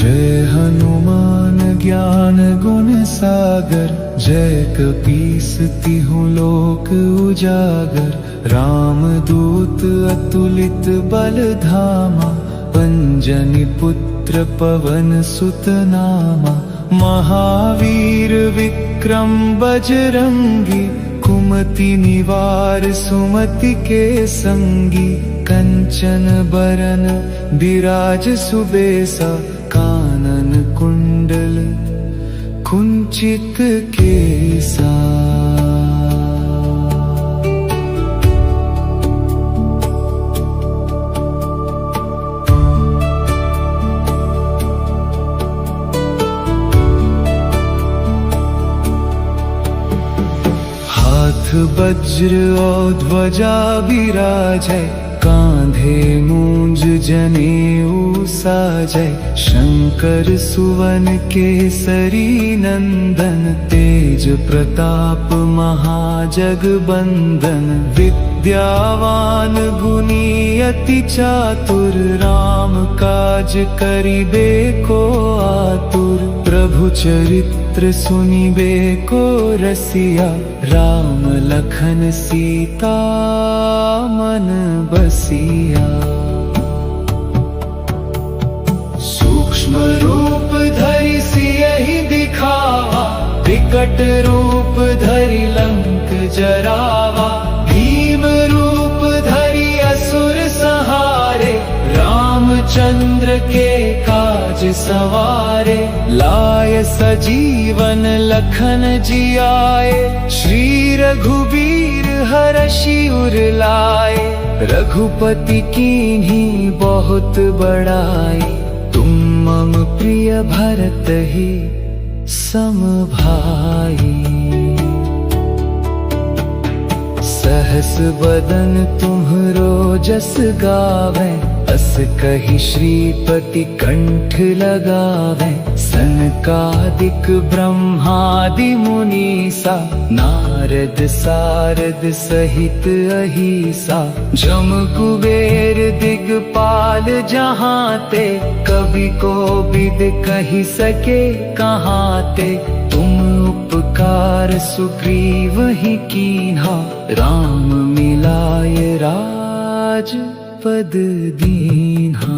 जय हनुमान ज्ञान गुण सागर, जय कपीस तिहुँ लोक उजागर। रामदूत अतुलित बल धामा, अंजनी पुत्र पवन सुत नामा। महावीर विक्रम बजरंगी, कुमति निवार सुमति के संगी। कंचन बरन बिराज सुबेसा, कानन कुंडल कुंचित केसा। हाथ वज्र और ध्वजा विराजै, कांधे मूंज जनेऊ साजै। शंकर सुवन केसरी नंदन, तेज प्रताप महाजगबंदन। विद्यावान गुणी अति चातुर, राम काज करिबे को आतुर। प्रभु चरित्र सुनिबे को रसिया, राम लखन सीता मन बसिया। सूक्ष्म रूप धरि सियहि दिखावा, विकट रूप धरि लंक जरावा। भीम रूप धरि असुर संहारे, रामचंद्र के काज सवारे। लाय सजीवन लखन जियाए, श्री रघुबीर हरषि उर लाए। रघुपति कीन्ही बहुत बड़ाई, तुम मम प्रिय भरतहि सम भाई। सहस बदन तुम्हरो जस गावै, अस कहि श्रीपति कंठ लगावै। सनकादिक ब्रह्मादि मुनीसा, नारद सारद सहित अहिसा। जम कुबेर दिगपाल जहांते, कवि कोविद कहि सके कहांते। तुम उपकार सुग्रीवहि कीन्हा, राम मिलाय राजपद दीन्हा।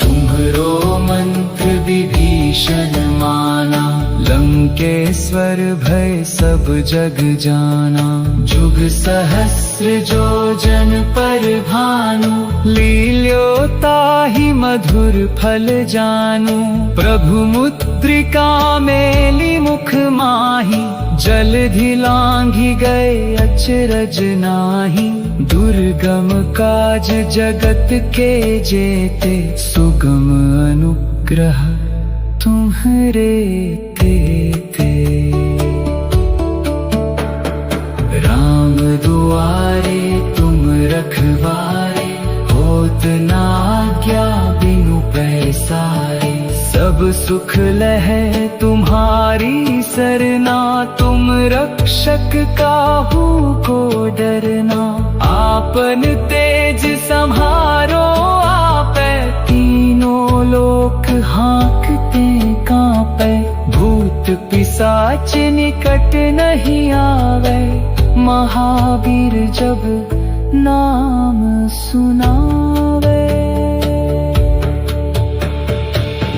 तुम्हरो मंत्र विभीषण माना, लंकेश्वर भय सब जग जाना। जुग सहस्र जो जन पर भानु, लील्योताहि मधुर फल जानू। प्रभु मुद्रिका मेली मुख माही, जलधि लांघि गए अचरज नाही। दुर्गम काज जगत के जेते, सुगम अनुग्रह तुम्हरे तेते। राम दुआरे तुम रखवारे, होत न आज्ञा बिनु पैसारे। सब सुख लहै तुम्हारी सरना, तुम रक्षक काहू को डरना। आपन तेज सम्हारो आपै, तीनों लोक हाँकते कांपै। भूत पिशाच निकट नहीं आवे, महावीर जब नाम सुनावे।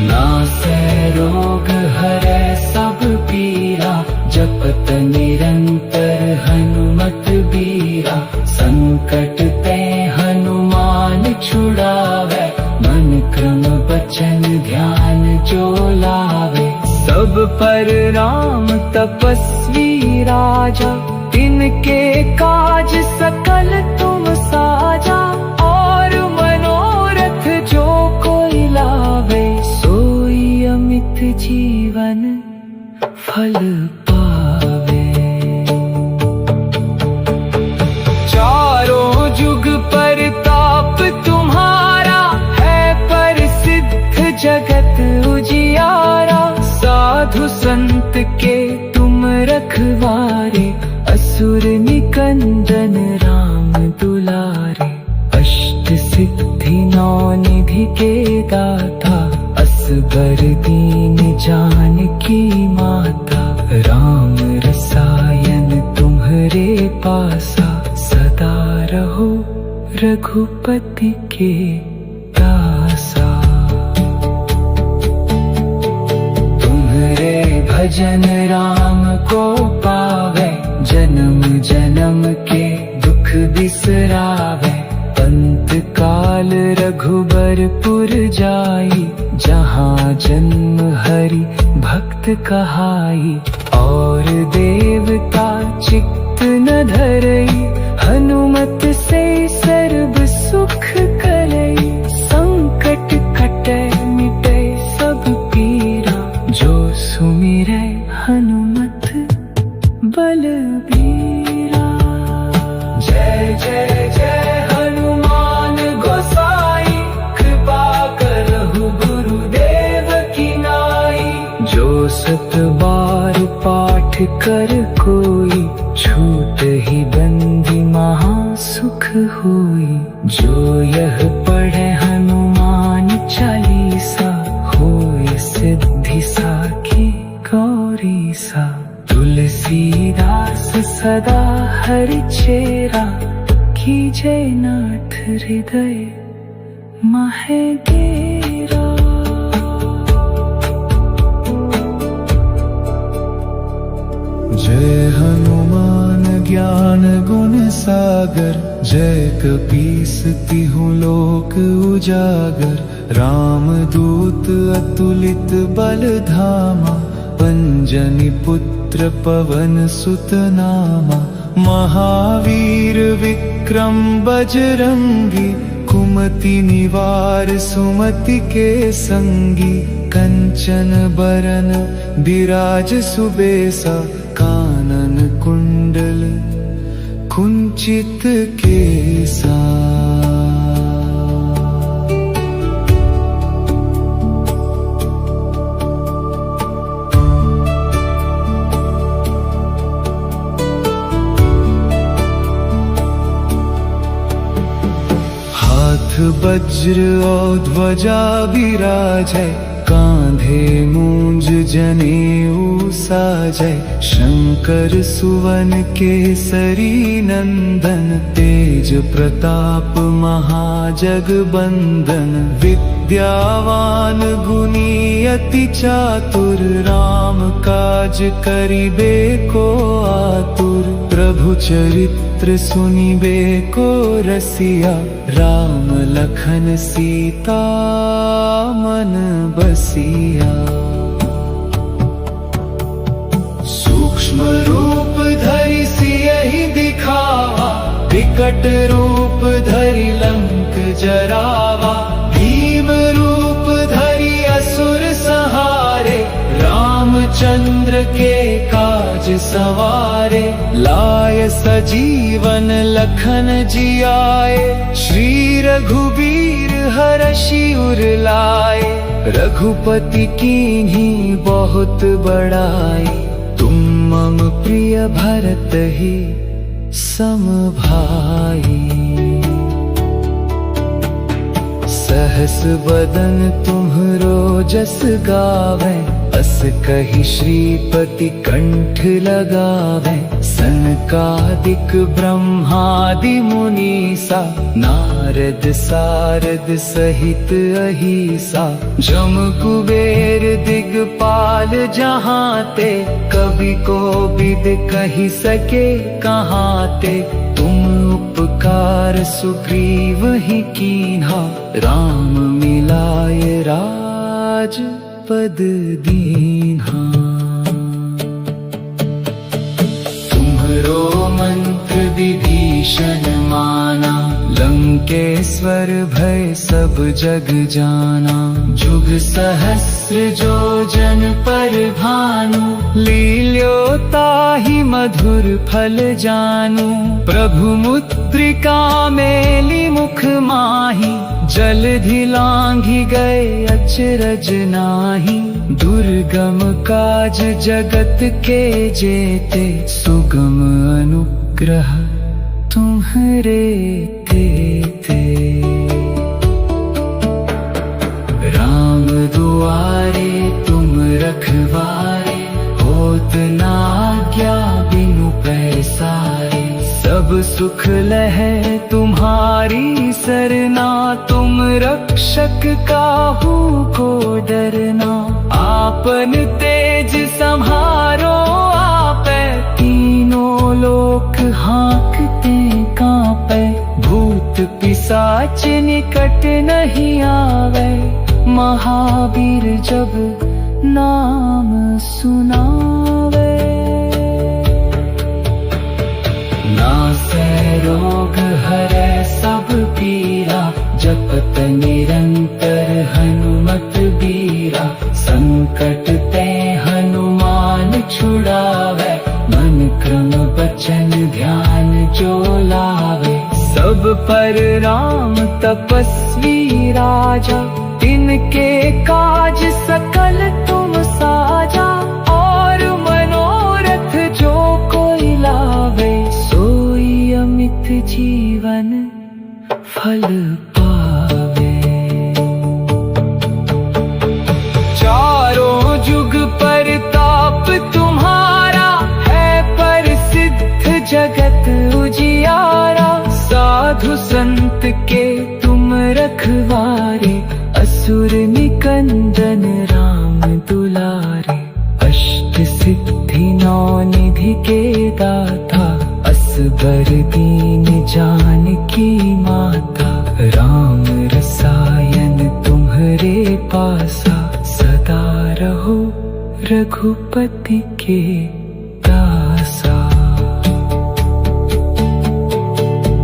नासै रोग हरै सब पीरा, जपत निरंतर हनुमत बीरा। संकट ते हनुमान छुड़ावे, मन क्रम बचन ध्यान जो लावे। सब पर राम तपस्वी राजा, तिनके काज सकल तुम साजा। और मनोरथ जो कोई लावे, सोई अमित जीवन फल पावे। चारों जुग परताप तुम्हारा, है प्रसिद्ध जगत उजियारा। साधु संत के तुम रखवारे, असुर निकंदन राम दुलारे। अष्ट सिद्धि नौ निधि ही के दाता, असबर दीन जानकी माता। राम रसायन तुम्हारे पासा, सदा रहो रघुपति के दासा। तुम्हारे भजन राम को पावे, जन्म जन्म के दुख बिसरावे। अंत काल रघुबरपुर जाई, जहाँ जन्म हरि भक्त कहाई। और देवता चित्त न धरई, हनुमत से सर्व सुख करई। संकट कटे मिटे सब पीरा, जो सुमिरै हनुमत बलबीरा। जय जय जय हनुमान गोसाई, कृपा करहु गुरुदेव की नाई। जो सत बार पाठ कर कोई, छूट ही बंदी महा सुख होई। जो यह पढ़े हनुमान चालीसा, होय सिद्धि साखी गौरी सा। तुलसीदास सदा हरि चेरा, कीजे नाथ हृदय महे गेरा। जय हनुमान ज्ञान गुण सागर, जय कपीस तिहु लोक उजागर। राम दूत अतुलित बल धामा, अंजनी पुत्र पवन सुत नामा। महावीर विक्रम बजरंगी, कुमति निवार सुमति के संगी। कंचन बरन बिराज सुबेसा, कानन कुंडल कुंचित केसा। हाथ वज्र और ध्वजा विराजै, कांधे मूंज जनेऊ साजै। शंकर सुवन केसरी नंदन, तेज प्रताप महाजगबंदन। विद्यावान गुणी अति चातुर, राम काज करिबे को आतुर। प्रभु चरित्र सुनिबे को रसिया, राम लखन सीता मन बसिया। सूक्ष्म रूप धरि सियहि दिखावा, विकट रूप धरि लंक जरावा। भीम रूप धरि असुर संहारे, रामचंद्र के काज सवारे। लाय सजीवन लखन जियाए, श्री रघुबीर हरषि उर लाए। रघुपति कीन्ही बहुत बड़ाई, तुम मम प्रिय भरत ही सम भाई। सहस बदन तुम्हरो जस गावे, अस कहि श्रीपति कंठ लगावे। सनकादिक ब्रह्मादि मुनीसा, नारद सारद सहित अहिसा। जम कुबेर दिगपाल जहांते, कवि कोविद कहि सके कहांते। तुम उपकार सुग्रीव ही कीन्हा, राम मिलाय राज पद दीन्हा। तुम्हरो मंत्र विभीषण माना, लंकेश्वर भय सब जग जाना। जुग सहस्र जो जन पर भानु, लील्योताहि मधुर फल जानू। प्रभु मुद्रिका मेली मुख माही, जलधि लांघि गए अचरज नाही। दुर्गम काज जगत के जेते, सुगम अनुग्रह तुम्हरे तेते। रखवारे, होत ना आज्ञा बिनु पैसारे। सब सुख लहे तुम्हारी सरना, तुम रक्षक काहू को डरना। आपन तेज संहारो आपे, तीनों लोक हाँकते कांपे। भूत पिशाच निकट नहीं आवे, महावीर जब नाम सुनावे। नासै रोग हरै सब पीरा, जपत निरंतर हनुमत बीरा। संकट ते हनुमान छुड़ावे, मन क्रम बचन ध्यान जो लावे। सब पर राम तपस्वी राजा, तिनके काज सकल तुम साजा। और मनोरथ जो कोई लावे, सोई अमित जीवन फल पावे। चारों जुग परताप तुम्हारा, है प्रसिद्ध जगत उजियारा। साधु संत के तुम रखवारे, असुर निकंदन राम दुलारे। अष्ट सिद्धि नौ निधि के दाता, असबर दीन जानकी माता। राम रसायन तुम्हरे पासा, सदा रहो रघुपति के दासा।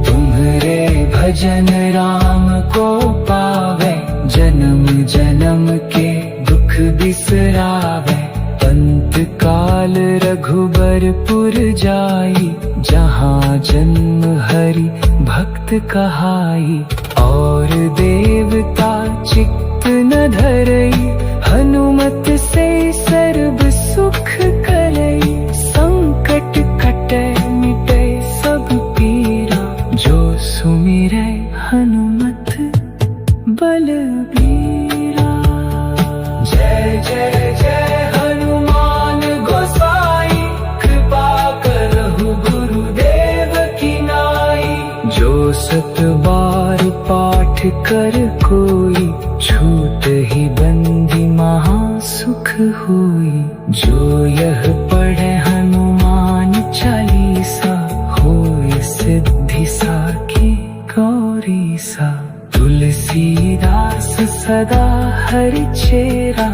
तुम्हरे भजन राम को पावे, जन्म जन्म के दुख बिसरावे। अंत काल रघुबरपुर जाई, जहाँ जन्म हरि भक्त कहाई। और देवता चित्त न धरई, हनुमत से सर्व सुख करई। संकट कटे मिटे सब पीरा, जो सुमिरै हनुमत बलबीरा। जय जय जय हनुमान गोसाई, कृपा करहु गुरुदेव की नाई। जो सत बार पाठ कर कोई, छूट ही बंदी महा सुख होई। जो यह पढ़े हनुमान चालीसा, होय सिद्धि साखी गौरी सा। तुलसीदास सदा हरि चेरा,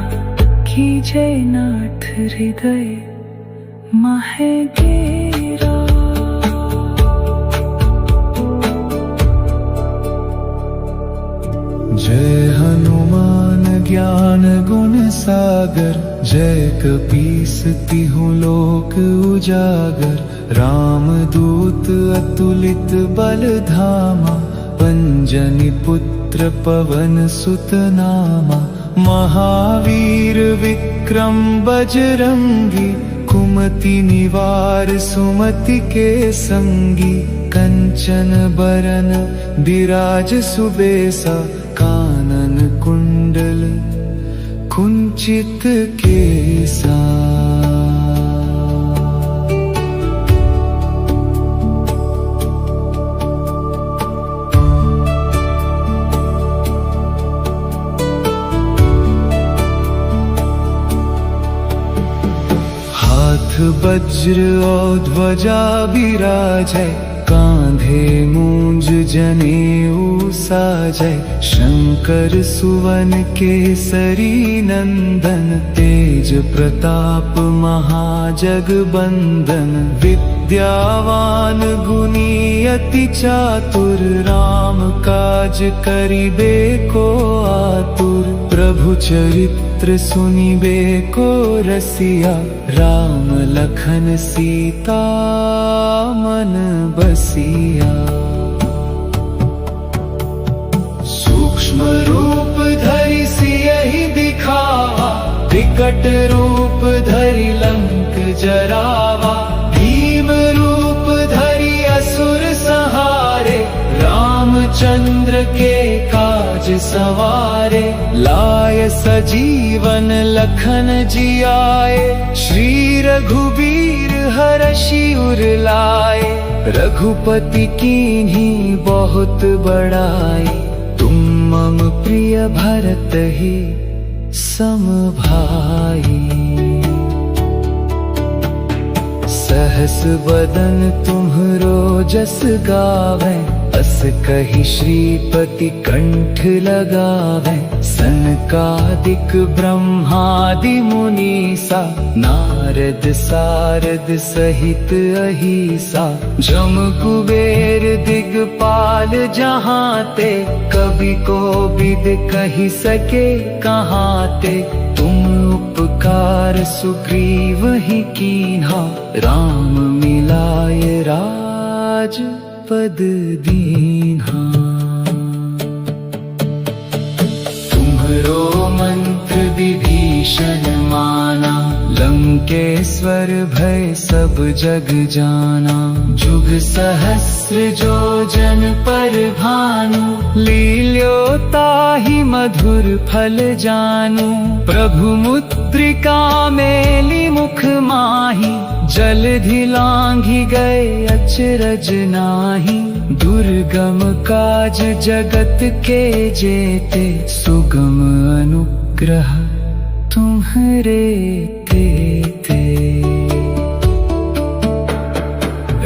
कीजे नाथ हृदय महे गेरा। जय हनुमान ज्ञान गुण सागर, जय कपीस तिहु लोक उजागर। राम दूत अतुलित बल धामा, पंजनि पुत्र पवन सुत नामा। महावीर विक्रम बजरंगी, कुमति निवार सुमति के संगी। कंचन बरन बिराज सुबेसा, कानन कुंडल कुंचित केसा। हाथ वज्र और ध्वजा विराजै, कांधे मूंज जनेऊ साजै। शंकर सुवन केसरी नंदन, तेज प्रताप महाजगबंदन। विद्यावान गुणी अति चातुर, राम काज करिबे को आतुर। प्रभु चरित्र सुनिबे को रसिया, राम लखन सीता मन बसिया। सूक्ष्म रूप धरि सियहि दिखावा, विकट रूप धरि लंक जरावा। भीम रूप धरि असुर संहारे, रामचंद्र के काज सवारे, लाय सजीवन लखन जियाए। श्री रघुबीर हरषि उर लाए, रघुपति कीन्ही बहुत बड़ाई। तुम मम प्रिय भरत ही सम भाई। सहस बदन तुम्हरो जस गावे, अस कहि श्रीपति कंठ लगावे। सनकादिक ब्रह्मादि मुनीसा, नारद सारद सहित अहिसा। जम कुबेर दिगपाल जहाँ ते, कवि को बिद कहि सके कहाँ ते। तुम उपकार सुग्रीव ही कीन्हा, राम मिलाय राज पद दीन्हा। तुम्हरो मंत्र विभीषण माना, लंकेश्वर भय सब जग जाना। जुग सहस्र जो जन पर भानु, लील्यो ताहि मधुर फल जानू। प्रभु मुद्रिका मेली मुख माही, जलधि लांघि गए अचरज नाही। दुर्गम काज जगत के जेते, सुगम अनुग्रह तुम्हरे तेते।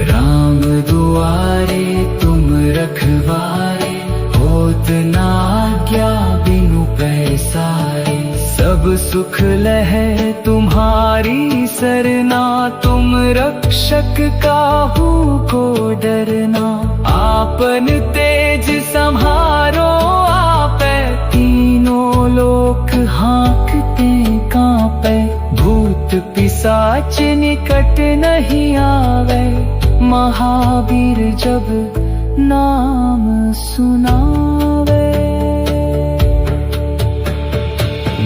राम दुआरे तुम रखवारे, होत न आज्ञा बिनु पैसारे। सब सुख लहै तुम्हारी सरना, तुम रक्षक काहू को डरना। आपन तेज सम्हारो आपै, तीनों लोक हाँकते कांपै। भूत पिशाच निकट नहीं आवे, महावीर जब नाम सुनावे।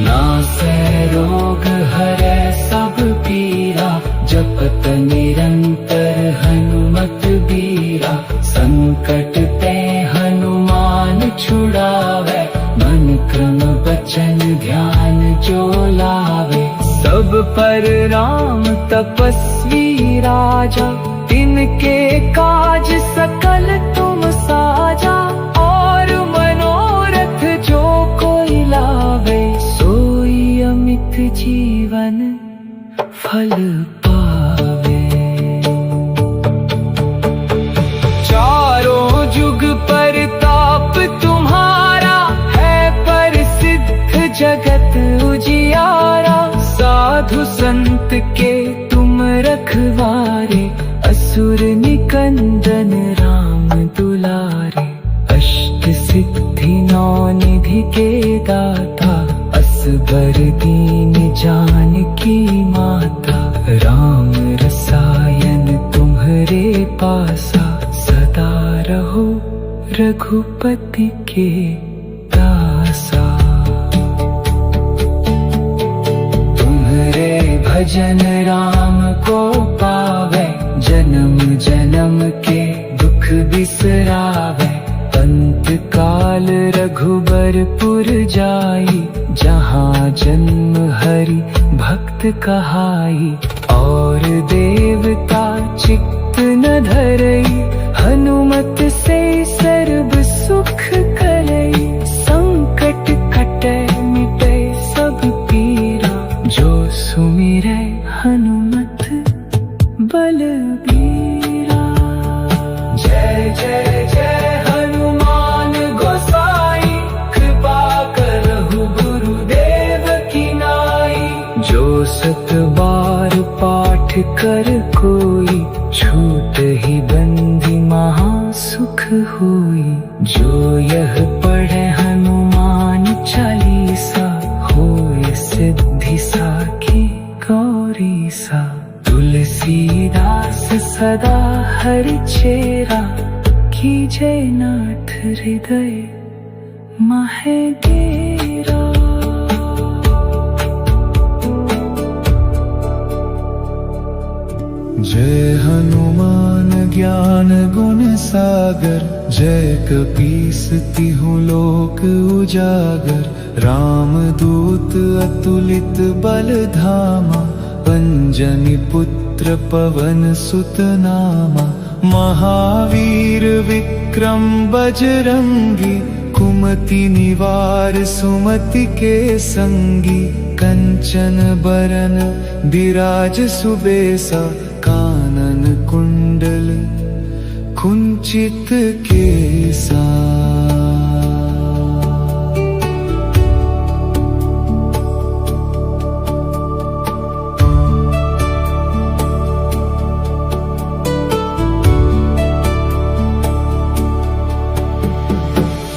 नासै रोग हरै सब पीरा, जपत निरंतर हनुमत बीरा। संकट ते हनुमान छुड़ावे, मन क्रम बचन ध्यान जो लावे। सब पर राम तपस्वी राजा, तिनके काज सकल तुम साजा। और मनोरथ जो कोई लावे, सोई अमित जीवन फल पावे। चारों जुग परताप तुम्हारा, है प्रसिद्ध जगत उजियारा। साधु संत के तुम रखवारे, असुर निकंदन राम दुलारे। अष्ट सिद्धि नौ निधि के दाता, असबर दीन जानकी माता। राम रसायन तुम्हरे पासा, सदा रहो रघुपति के दासा। तुम्हरे भजन राम को पावे, जन्म जन्म के दुख बिसरावे। अंत काल रघुबरपुर जाई, जहाँ जन्म हरि भक्त कहाई। और देवता चित्त न धरई, हनुमत से सर्व सुख करई। संकट कटै मिटै सब पीरा, जो सुमिरै हनुमत बलबीरा। जय जय जय हनुमान गोसाई, कृपा करहु गुरुदेव की नाई। जो सत बार पाठ कर कोई, छूट ही बंदी महा सुख होई। जो यह पढ़े हनुमान चालीसा, होय सिद्धि साखी गौरी सा। तुलसीदास सदा हरि चेरा, कीजय नाथ हृदय मह डेरा। जय हनुमान ज्ञान गुण सागर, जय कपीस तिहु लोक उजागर। राम दूत अतुलित बल धामा, अंजनी पुत्र पवन सुत नामा। महावीर विक्रम बजरंगी, कुमति निवार सुमति के संगी। कंचन बरन बिराज सुबेसा, कानन कुंडल कुंचित केसा।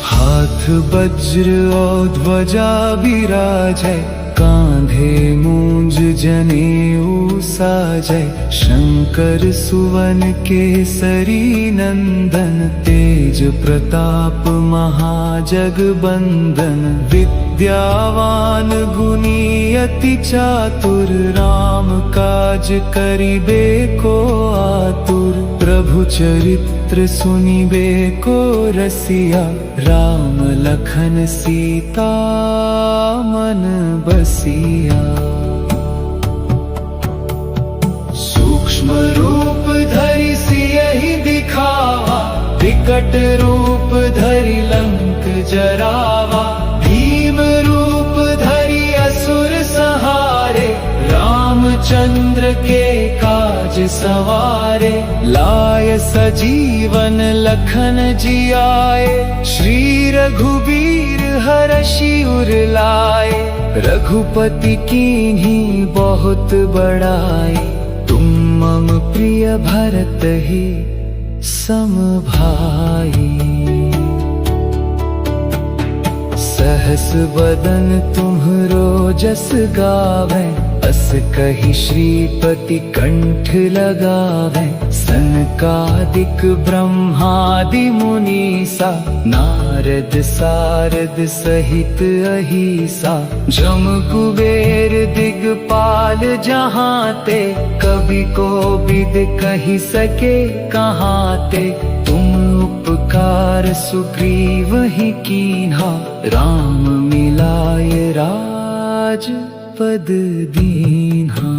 हाथ वज्र और ध्वजा बिराजै, कांधे मूंज जनेऊ साजै। शंकर सुवन केसरी नंदन, तेज प्रताप महाजगबंदन। विद्यावान गुणी अति चातुर, राम काज करिबे को आतुर। प्रभु चरित्र सुनिबे को रसिया, राम लखन सीता मन बसिया। सूक्ष्म रूप धरि सियहि दिखावा, विकट रूप धरि लंक जरावा। भीम रूप धरि असुर संहारे, रामचंद्र के काज सवारे। लाय सजीवन लखन जियाए, श्री रघुबीर हरषि उर लाए। रघुपति कीन्ही बहुत बड़ाई, तुम मम प्रिय भरत ही सम भाई। सहस बदन तुम्हरो जस गावै, अस कहि श्रीपति कंठ लगावै। सनकादिक ब्रह्मादि मुनीसा, नारद सारद सहित अहिसा। जम कुबेर दिगपाल जहांते, कवि कोविद कहि सके कहाते। तुम उपकार सुग्रीव ही कीन्हा, राम मिलाय राज पद दीन्हा।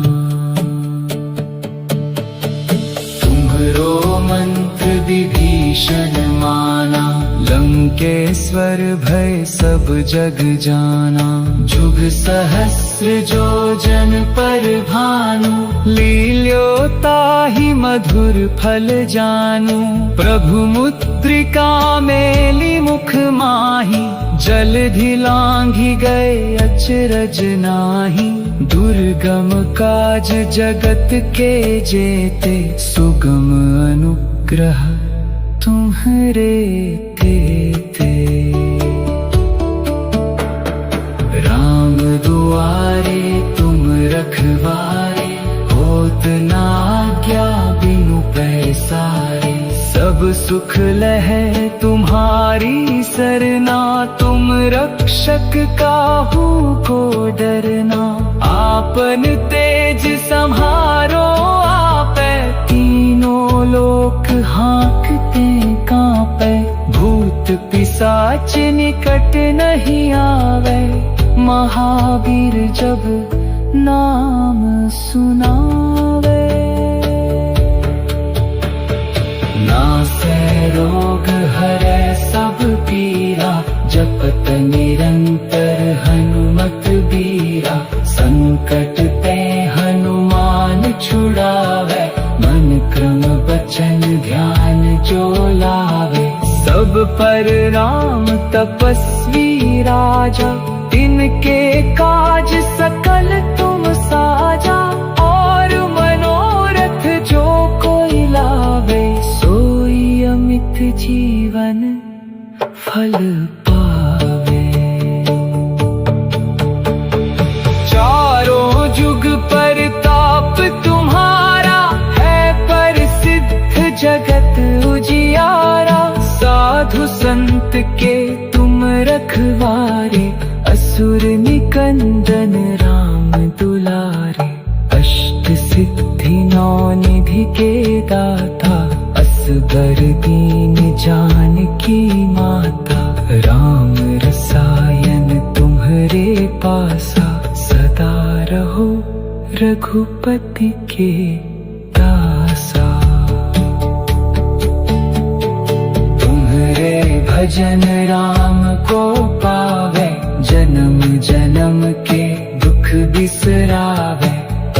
तुम्हरो मंत्र विभीषण माना, लंकेश्वर भय सब जग जाना। जुग सहस्र जो जन पर भानु, लील्योताहि मधुर फल जानू। प्रभु मुद्रिका मेली मुख माही, जलधि लांघि गए अचरज नाही। दुर्गम काज जगत के जेते, सुगम अनुग्रह तुम्हरे तेते। राम दुआरे तुम रखवारे, होत न आज्ञा बिनु पैसारे। सब सुख लहै तुम्हारी सरना, तुम रक्षक काहू को डरना। आपन तेज सम्हारो आपै, तीनों लोक हाँकते कांपै। भूत पिशाच निकट नहीं आवे, महावीर जब नाम सुनावे। नासै रोग हरै सब पीरा, जपत निरंतर हनुमत बीरा। संकट ते हनुमान छुड़ावे, मन क्रम बचन ध्यान जो लावे। सब पर राम तपस्वी राजा, तिनके काज सकल तुम साजा। और मनोरथ जो कोई लावे, सोई अमित जीवन फल पावे। चारों जुग परताप तुम्हारा, है प्रसिद्ध जगत उजियारा। साधु संत के तुम रखवारे, असुर निकंदन राम दुलारे। अष्ट सिद्धि नौ निधि के दाता, असगर दीन जानकी माता। राम रसायन तुम्हारे पासा, सदा रहो रघुपति के दासा। तुम्हारे भजन राम को पावे, जन्म जन्म के दुख बिसरावे।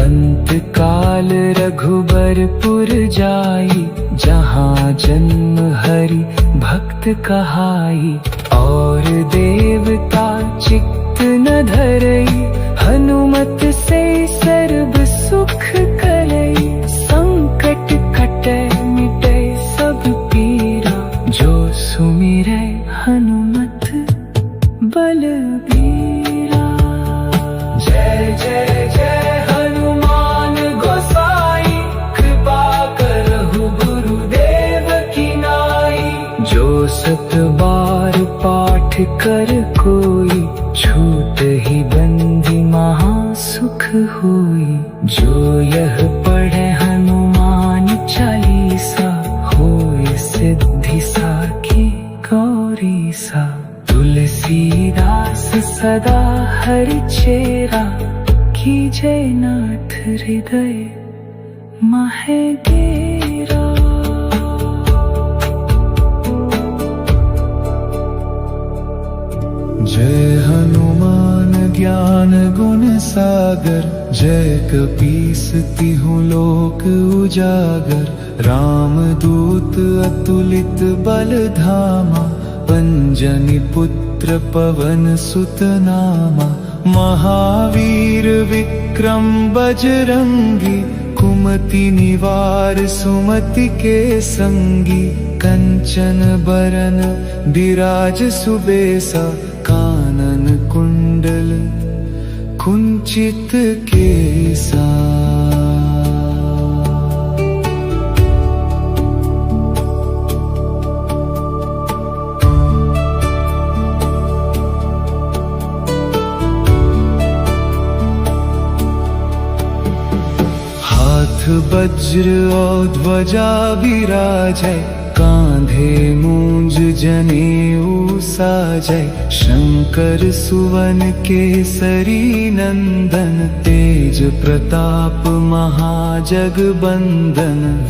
अंत काल रघुबरपुर जाई, जहाँ जन्म हरि भक्त कहाई। और देवता चित्त न धरई, हनुमत से सर्व सुख करई। संकट कटे मिटे सब पीरा, जो सुमिरै हनुमत बलबीरा। जय जय जय हनुमान गोसाई, कृपा करहु गुरुदेव की नाई। जो सत बार पाठ कर कोई, छूट ही बंदी महा सुख होई। जो यह पढ़े हनुमान चालीसा, होय सिद्धि साखी गौरी सा। तुलसीदास सदा हरि चेरा, कीजय नाथ हृदय माहे डेरा। जय हनुमान ज्ञान गुण सागर, जय कपीस तिहुँ लोक उजागर। राम दूत अतुलित बल धामा, अंजनी पुत्र पवन सुत नामा। महावीर विक्रम बजरंगी, कुमति निवार सुमति के संगी। कंचन बरन बिराज सुबेसा, कानन कुंडल कुंचित केसा। हाथ वज्र और ध्वजा विराजै, कांधे मूंज जनेऊ साजै। शंकर सुवन केसरी नंदन, तेज प्रताप महाजगबंदन।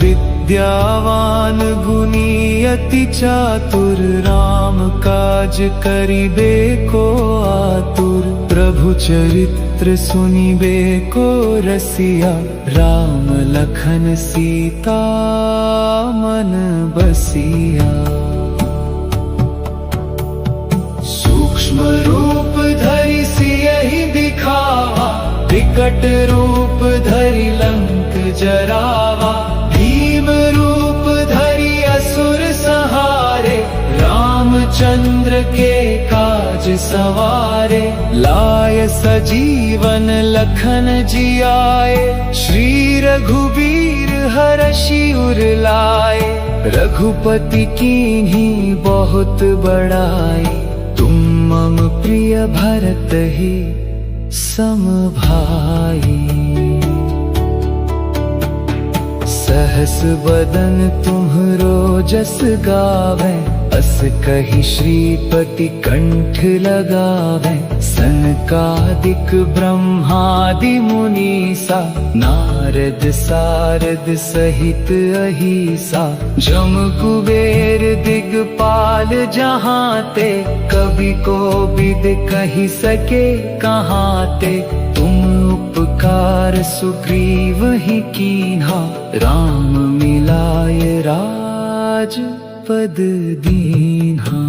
विद्यावान गुणी अति चातुर, राम काज करिबे को आतुर। प्रभु चरित्र सुनिबे को रसिया, राम लखन सीता मन बसिया। सूक्ष्म रूप धरि सियहि दिखावा, विकट रूप धरि लंक जरावा। भीम रूप धरि असुर संहारे, रामचंद्र के काज सवारे। लाय सजीवन लखन जियाए, श्री रघुवीर हरषि उर लाए। रघुपति कीन्ही बहुत बड़ाई, तुम मम प्रिय भरत ही सम भाई। सहस बदन तुम्हरो जस गावे, अस कहि श्रीपति कंठ लगावे। सनकादिक ब्रह्मादि मुनीसा, नारद सारद सहित अहिसा। जम कुबेर दिगपाल जहांते, कवि कोविद कहि सके कहांते। तुम उपकार सुग्रीव ही कीन्हा, राम मिलाय राज पद दीन्हा।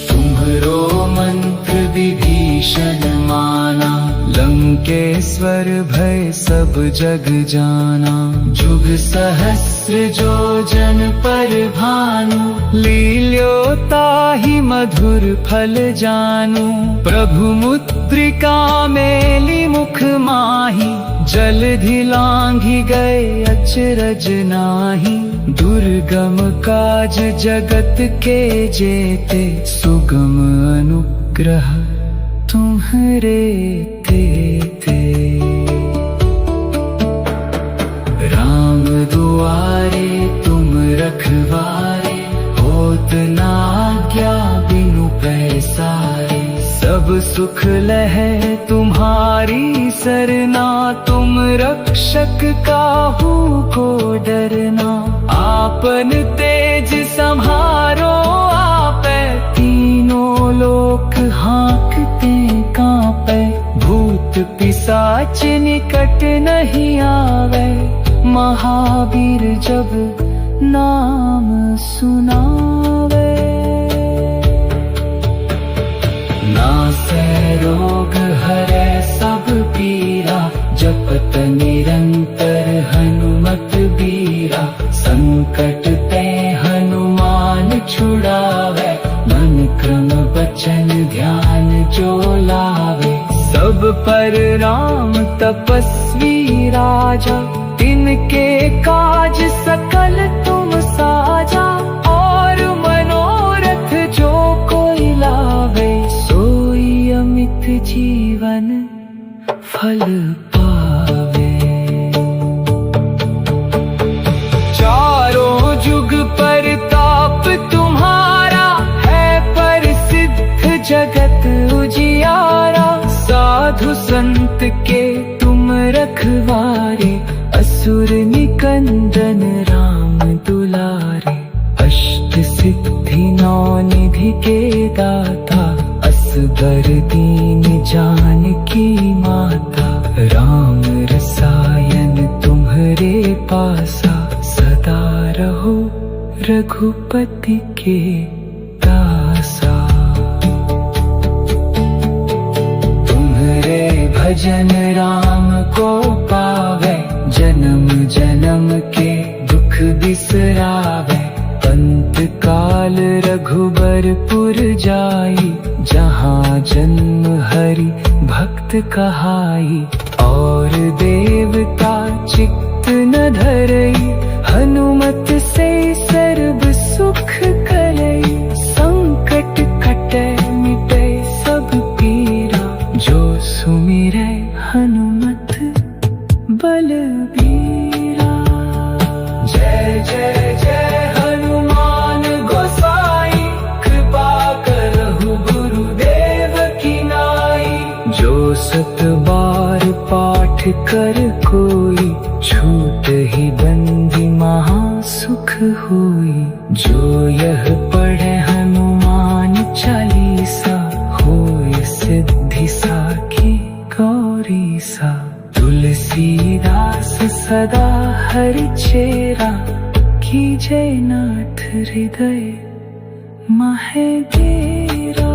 तुम्हरो मंत्र विभीषण माना, लंकेश्वर भय सब जग जाना। जुग सहस्र जो जन पर भानु, लील्योताहि मधुर फल जानू। प्रभु मुद्रिका मेली मुख माही, जलधि लांघि गए अचरज नाही। दुर्गम काज जगत के जेते, सुगम अनुग्रह तुम्हरे तेते। रखवारे, होत ना आज्ञा बिनु पैसारे। सब सुख लहे तुम्हारी सरना, तुम रक्षक काहू को डरना। आपन तेज संहारो आपे, तीनों लोक हाँकते कांपे। भूत पिशाच निकट नहीं आवे, महावीर जब नाम सुनावे। नासै रोग हरै सब पीरा, जपत निरंतर हनुमत बीरा। संकट ते हनुमान छुड़ावे, मन क्रम वचन ध्यान जो लावे। सब पर राम तपस्वी राजा, तिनके काज सकल तुम साजा। और मनोरथ जो कोई लावे, सोई अमित जीवन फल पावे। चारों जुग परताप तुम्हारा, है प्रसिद्ध जगत उजियारा। साधु संत के तुम रखवारे, असुर निकंदन राम दुलारे। अष्ट सिद्धि नौ निधि के दाता, असबर दीन जानकी माता। राम रसायन तुम्हारे पासा, सदा रहो रघुपति के दासा। तुम्हारे भजन राम को पावे, जन्म जन्म के दुख बिसरावे। अंत काल रघुबरपुर जाई, जहाँ जन्म हरि भक्त कहाई। और देवता चित्त न धरई, हनुमत से सर्व सुख करई। संकट कटे मिटे सब पीरा, जो सुमिरै हनुमत बलबीरा। जय जय जय हनुमान गोसाई, कृपा करहु गुरुदेव की नाई। जो सत बार पाठ कर कोई, छूट ही बंदी महा सुख होई। जो यह पढ़े हनुमान चालीसा, होय सिद्धि साखी गौरी सा। तुलसीदास सदा हरि चेरा, कीजय नाथ हृदय महे डेरा।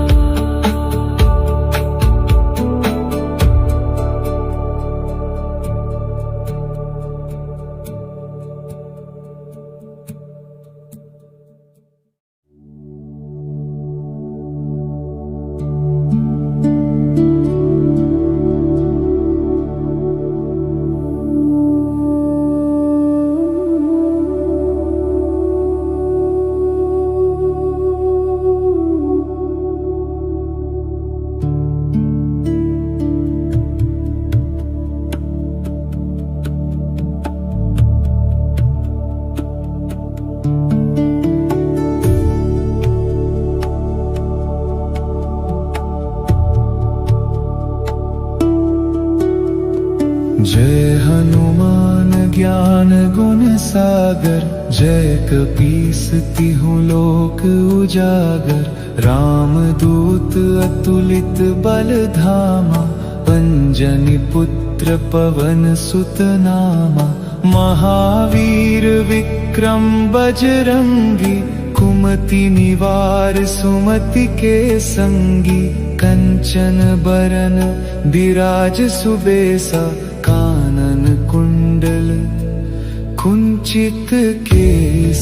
जय हनुमान ज्ञान गुण सागर, जय कपीस तिहु लोक उजागर। राम दूत अतुलित बल धामा, अंजनी पुत्र पवन सुत नामा। महावीर विक्रम बजरंगी, कुमति निवार सुमति के संगी। कंचन बरन विराज सुबेसा, कानन कुंडल कुंचित केसा।